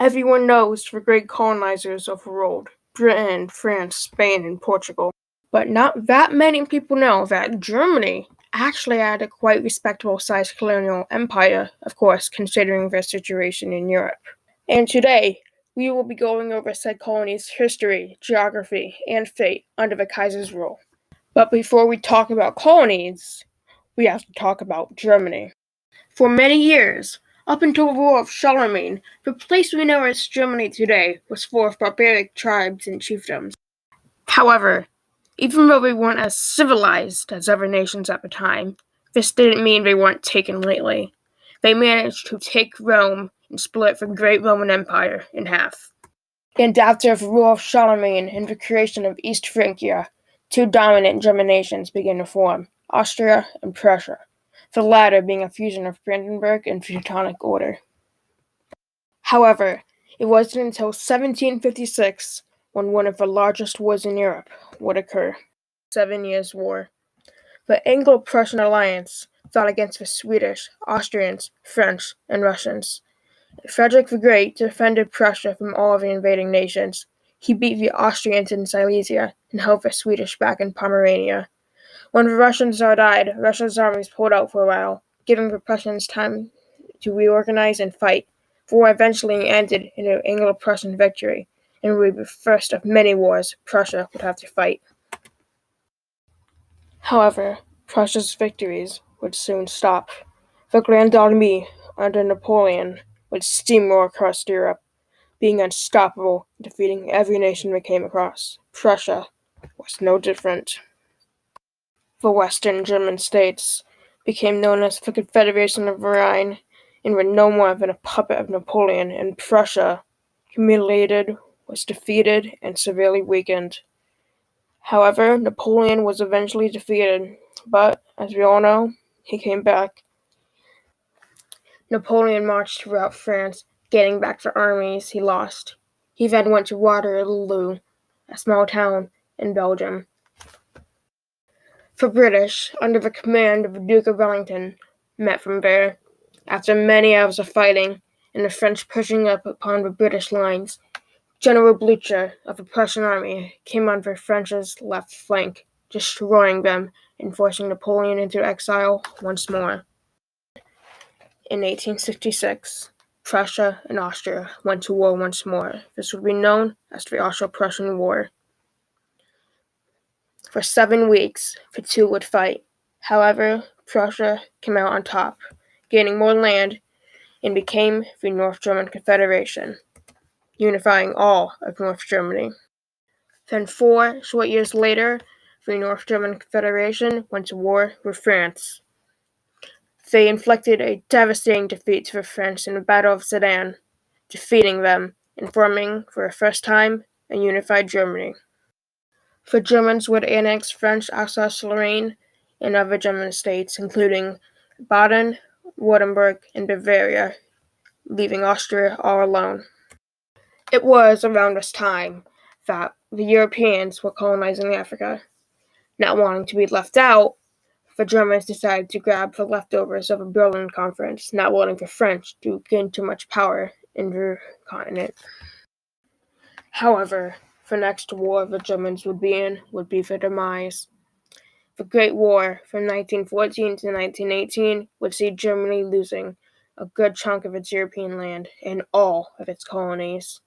Everyone knows the great colonizers of the world, Britain, France, Spain, and Portugal. But not that many people know that Germany actually had a quite respectable sized colonial empire, of course, considering their situation in Europe. And today, we will be going over said colony's history, geography, and fate under the Kaiser's rule. But before we talk about colonies, we have to talk about Germany. For many years, up until the rule of Charlemagne, the place we know as Germany today was full of barbaric tribes and chiefdoms. However, even though they weren't as civilized as other nations at the time, this didn't mean they weren't taken lightly. They managed to take Rome and split the great Roman Empire in half. And after the rule of Charlemagne and the creation of East Francia, two dominant German nations began to form, Austria and Prussia, the latter being a fusion of Brandenburg and Teutonic Order. However, it wasn't until 1756 when one of the largest wars in Europe would occur, the 7 Years' War. The Anglo-Prussian alliance fought against the Swedish, Austrians, French, and Russians. Frederick the Great defended Prussia from all of the invading nations. He beat the Austrians in Silesia and held the Swedish back in Pomerania. When the Russian Tsar died, Russia's armies pulled out for a while, giving the Prussians time to reorganize and fight. The war eventually ended in an Anglo-Prussian victory, and would be the first of many wars Prussia would have to fight. However, Prussia's victories would soon stop. The Grand Army under Napoleon would steamroll across Europe, being unstoppable, defeating every nation they came across. Prussia was no different. The Western German states became known as the Confederation of the Rhine and were no more than a puppet of Napoleon, and Prussia, humiliated, was defeated and severely weakened. However, Napoleon was eventually defeated, but, as we all know, he came back. Napoleon marched throughout France, getting back the armies he lost. He then went to Waterloo, a small town in Belgium. The British, under the command of the Duke of Wellington, met from there. After many hours of fighting, and the French pushing up upon the British lines, General Blücher of the Prussian army came on the French's left flank, destroying them and forcing Napoleon into exile once more. In 1866, Prussia and Austria went to war once more. This would be known as the Austro-Prussian War. For 7 weeks, the two would fight. However, Prussia came out on top, gaining more land, and became the North German Confederation, unifying all of North Germany. Then 4 short years later, the North German Confederation went to war with France. They inflicted a devastating defeat to the French in the Battle of Sedan, defeating them and forming, for the first time, a unified Germany. The Germans would annex French Alsace-Lorraine and other German states, including Baden, Württemberg, and Bavaria, leaving Austria all alone. It was around this time that the Europeans were colonizing Africa. Not wanting to be left out, the Germans decided to grab the leftovers of the Berlin Conference, not wanting the French to gain too much power in the continent. However, the next war the Germans would be in would be their demise. The Great War from 1914 to 1918 would see Germany losing a good chunk of its European land and all of its colonies.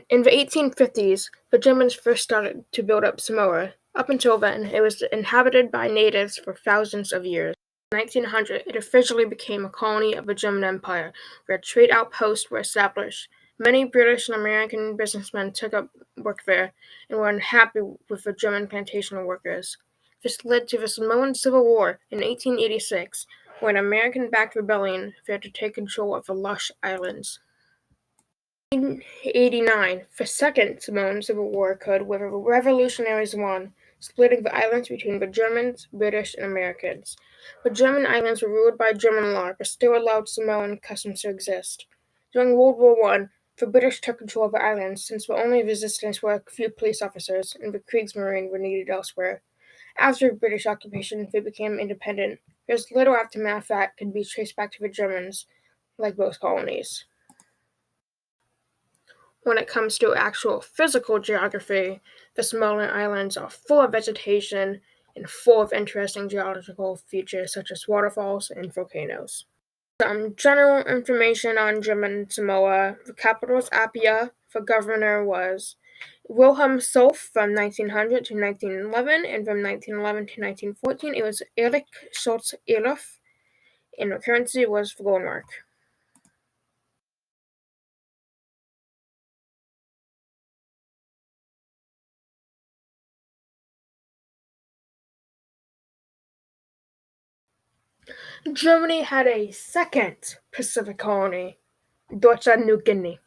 In the 1850s, the Germans first started to build up Samoa. Up until then, it was inhabited by natives for thousands of years. In 1900, it officially became a colony of the German Empire, where trade outposts were established. Many British and American businessmen took up work there and were unhappy with the German plantation workers. This led to the Samoan Civil War in 1886, where an American-backed rebellion failed to take control of the lush islands. In 1889, the Second Samoan Civil War occurred where the revolutionaries won, splitting the islands between the Germans, British, and Americans. The German islands were ruled by German law, but still allowed Samoan customs to exist. During World War I, The British took control of the islands since the only resistance were a few police officers and the Kriegsmarine were needed elsewhere. After British occupation, they became independent. There's little aftermath that can be traced back to the Germans, like both colonies. When it comes to actual physical geography, the smaller islands are full of vegetation and full of interesting geological features such as waterfalls and volcanoes. Some general information on German Samoa. The capital was Apia. The governor was Wilhelm Solf from 1900 to 1911, and from 1911 to 1914 it was Erich Schultz Elof, and the currency was the gold mark. Germany had a second Pacific colony, Deutsche New Guinea.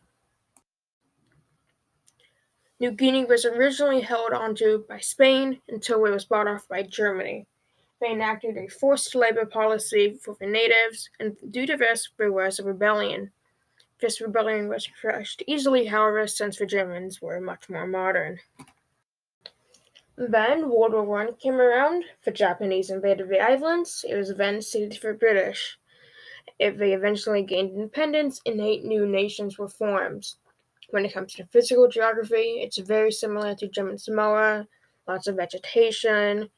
New Guinea was originally held onto by Spain until it was bought off by Germany. They enacted a forced labor policy for the natives, and due to this, there was a rebellion. This rebellion was crushed easily, however, since the Germans were much more modern. Then World War I came around, the Japanese invaded the islands, it was then ceded to the British. They eventually gained independence, and 8 new nations were formed. When it comes to physical geography, it's very similar to German Samoa, lots of vegetation,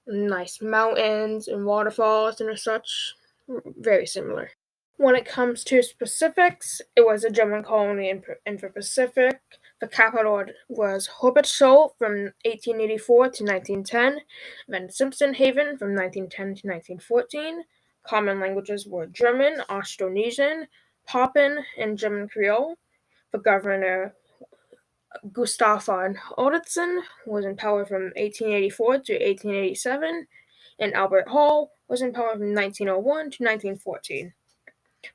nice mountains and waterfalls and such, very similar. When it comes to specifics, it was a German colony in the Pacific. The capital was Hobbitschul from 1884 to 1910, then Simpson Haven from 1910 to 1914. Common languages were German, Austronesian, Papuan, and German Creole. The governor, Gustav von Oertzen, was in power from 1884 to 1887, and Albert Hall was in power from 1901 to 1914.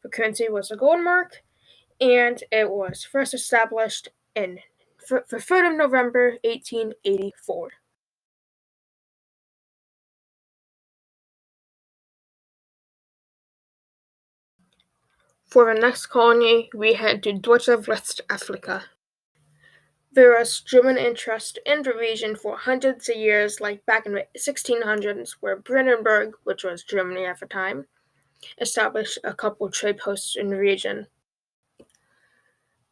The currency was a gold mark, and it was first established in the 3rd of November, 1884. For the next colony, we head to Deutsche Westafrika. There was German interest in the region for hundreds of years, like back in the 1600s, where Brandenburg, which was Germany at the time, established a couple trade posts in the region.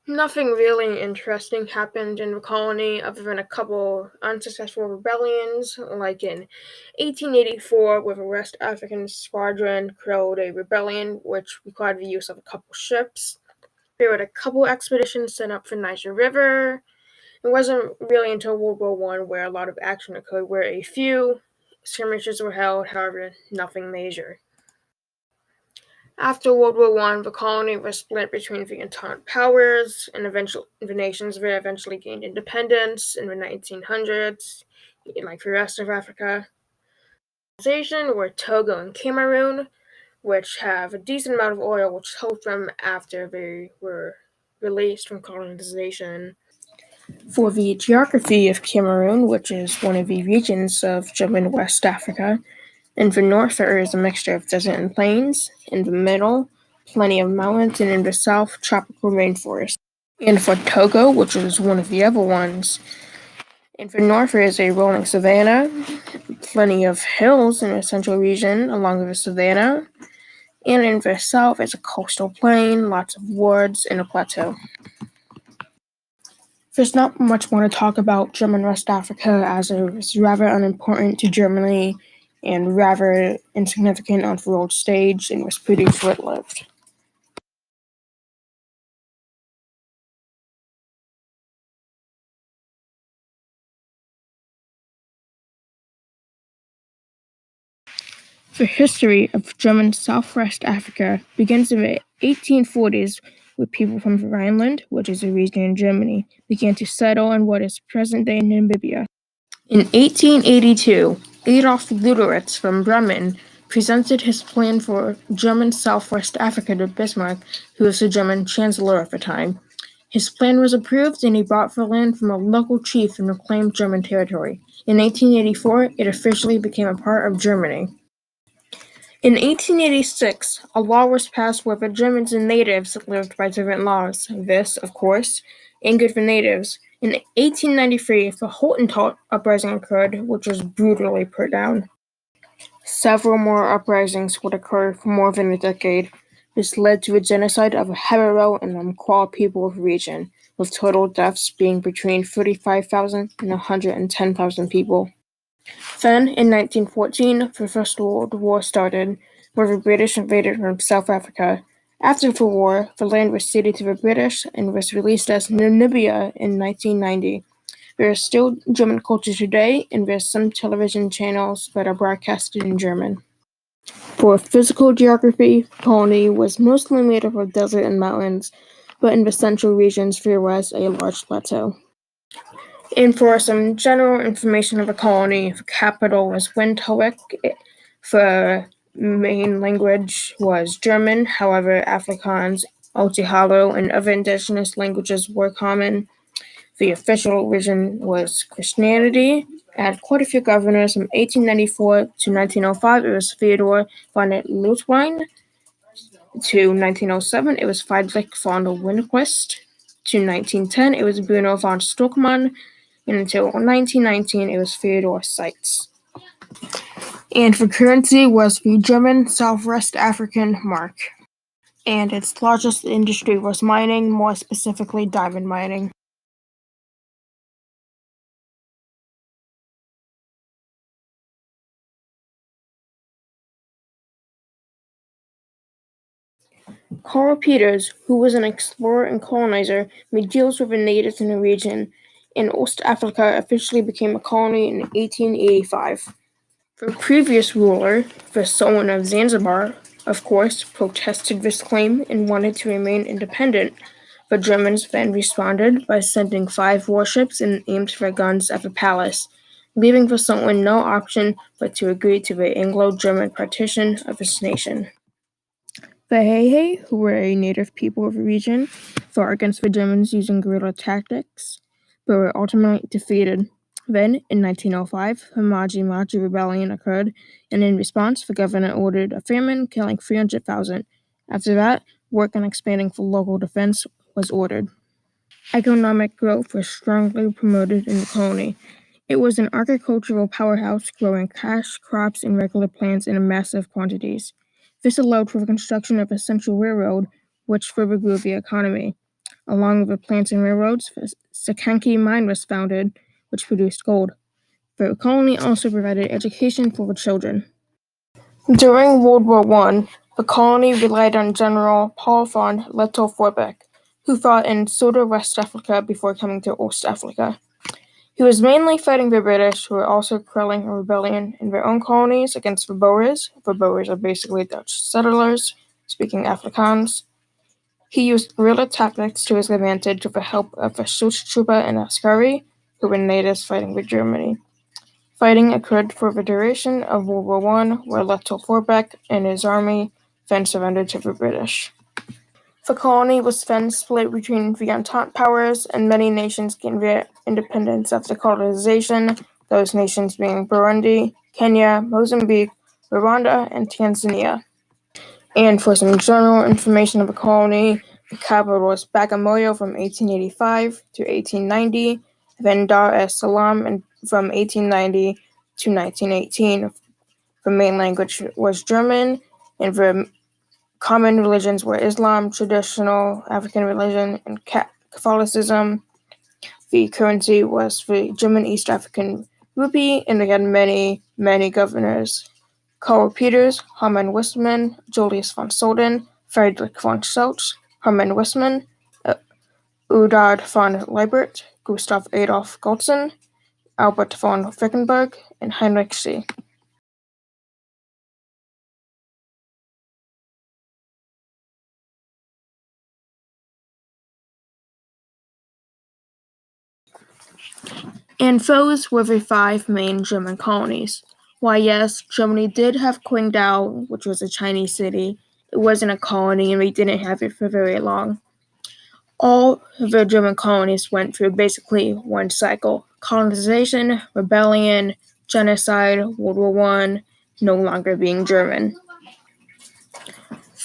Nothing really interesting happened in the colony other than a couple unsuccessful rebellions, like in 1884 where the West African Squadron crowed a rebellion which required the use of a couple ships. There were a couple expeditions sent up the Niger River. It wasn't really until World War I where a lot of action occurred, where a few skirmishes were held, however, nothing major. After World War I, the colony was split between the Entente powers, and the nations eventually gained independence in the 1900s, like the rest of Africa. Were Togo and Cameroon, which have a decent amount of oil, which helped them after they were released from colonization. For the geography of Cameroon, which is one of the regions of German West Africa, in the north there is a mixture of desert and plains, in the middle, plenty of mountains, and in the south, tropical rainforest. And for Togo, which is one of the other ones, in the north there is a rolling savanna, plenty of hills in the central region along with the savanna, and in the south is a coastal plain, lots of woods, and a plateau. There's not much more to talk about German West Africa, as it was rather unimportant to Germany and rather insignificant on the world stage and was pretty short-lived. The history of German Southwest Africa begins in the 1840s with people from the Rhineland, which is a region in Germany, began to settle in what is present-day Namibia. In 1882, Adolf Luderitz from Bremen presented his plan for German Southwest Africa to Bismarck, who was the German chancellor at the time. His plan was approved, and he bought the land from a local chief and reclaimed German territory. In 1884, it officially became a part of Germany. In 1886, a law was passed where the Germans and natives lived by different laws. This, of course, angered the natives. In 1893, the Hottentot uprising occurred, which was brutally put down. Several more uprisings would occur for more than a decade. This led to a genocide of the Herero and Mkwa people of the region, with total deaths being between 35,000 and 110,000 people. Then, in 1914, the First World War started, where the British invaded from South Africa. After the war, the land was ceded to the British and was released as Namibia in 1990. There is still German culture today, and there are some television channels that are broadcasted in German. For physical geography, the colony was mostly made up of desert and mountains, but in the central regions there was a large plateau. And for some general information of the colony, the capital was Windhoek. The main language was German, however, Afrikaans, Otsihalo, and other indigenous languages were common. The official religion was Christianity. It had quite a few governors from 1894 to 1905. It was Theodore von Leutwein. To 1907, it was Friedrich von Winquist. To 1910, it was Bruno von Stockmann. And until 1919, it was Theodore Seitz. And the currency was the German Southwest African mark. And its largest industry was mining, more specifically diamond mining. Carl Peters, who was an explorer and colonizer, made deals with the natives in the region, and East Africa officially became a colony in 1885. The previous ruler, the Sultan of Zanzibar, of course, protested this claim and wanted to remain independent. The Germans then responded by sending 5 warships and aimed their guns at the palace, leaving the Sultan no option but to agree to the Anglo-German partition of his nation. The Hehe, who were a native people of the region, fought against the Germans using guerrilla tactics, but were ultimately defeated. Then, in 1905, the Maji Rebellion occurred, and in response, the government ordered a famine, killing 300,000. After that, work on expanding for local defense was ordered. Economic growth was strongly promoted in the colony. It was an agricultural powerhouse, growing cash crops and regular plants in massive quantities. This allowed for the construction of a central railroad, which further grew the economy. Along with the plants and railroads, the Sakanki mine was founded, which produced gold. The colony also provided education for the children. During World War I, the colony relied on General Paul von Lettow-Vorbeck, who fought in West Africa before coming to East Africa. He was mainly fighting the British, who were also quelling a rebellion in their own colonies against the Boers. The Boers are basically Dutch settlers, speaking Afrikaans. He used guerrilla tactics to his advantage with the help of the Schutztruppe and Askari, who were natives fighting with Germany. Fighting occurred for the duration of World War I, where Lettow-Vorbeck and his army then surrendered to the British. The colony was then split between the Entente powers, and many nations gained their independence after colonization, those nations being Burundi, Kenya, Mozambique, Rwanda, and Tanzania. And for some general information of the colony, the capital was Bagamoyo from 1885 to 1890, then Dar es Salaam from 1890 to 1918. The main language was German, and the common religions were Islam, traditional African religion, and Catholicism. The currency was the German East African rupee, and they had many, many governors. Karl Peters, Hermann Westman, Julius von Soden, Friedrich von Schultz, Hermann Westman, Udard von Leibert, Gustav Adolf Goltzen, Albert von Wickenburg, and Heinrich Sie. And those were the 5 main German colonies. Why, yes, Germany did have Qingdao, which was a Chinese city. It wasn't a colony, and we didn't have it for very long. All of the German colonies went through basically one cycle: colonization, rebellion, genocide, World War I, no longer being German.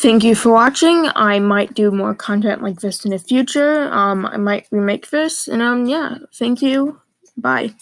Thank you for watching. I might do more content like this in the future. I might remake this, and yeah, thank you. Bye.